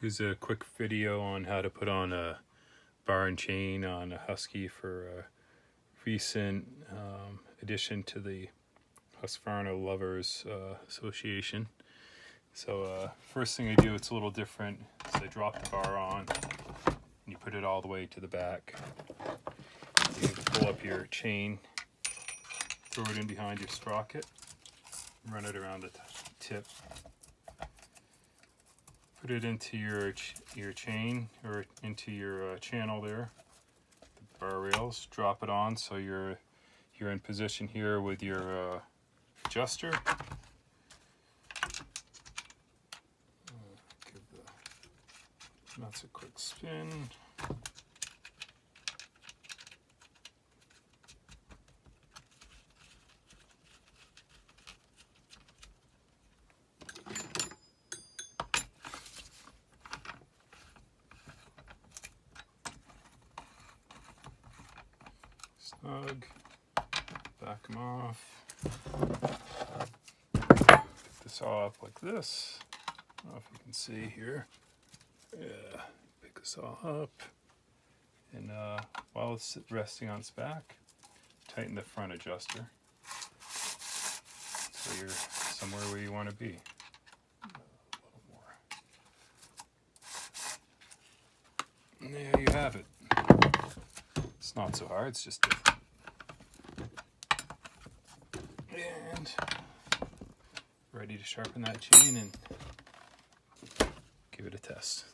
Here's a quick video on how to put on a bar and chain on a husky for a recent addition to the Husqvarna Lovers Association. So first thing I do, it's a little different, is I drop the bar on and you put it all the way to the back. You pull up your chain, throw it in behind your sprocket, run it around the tip. Put it into your chain or into your channel there, the bar rails. Drop it on so you're in position here with your adjuster. Give the nuts a quick spin. Snug, back them off. Pick this all up like this. I don't know if you can see here. Yeah, pick this all up. And while it's resting on its back, tighten the front adjuster so you're somewhere where you want to be. A little more. And there you have it. It's not so hard, it's just different. And ready to sharpen that chain and give it a test.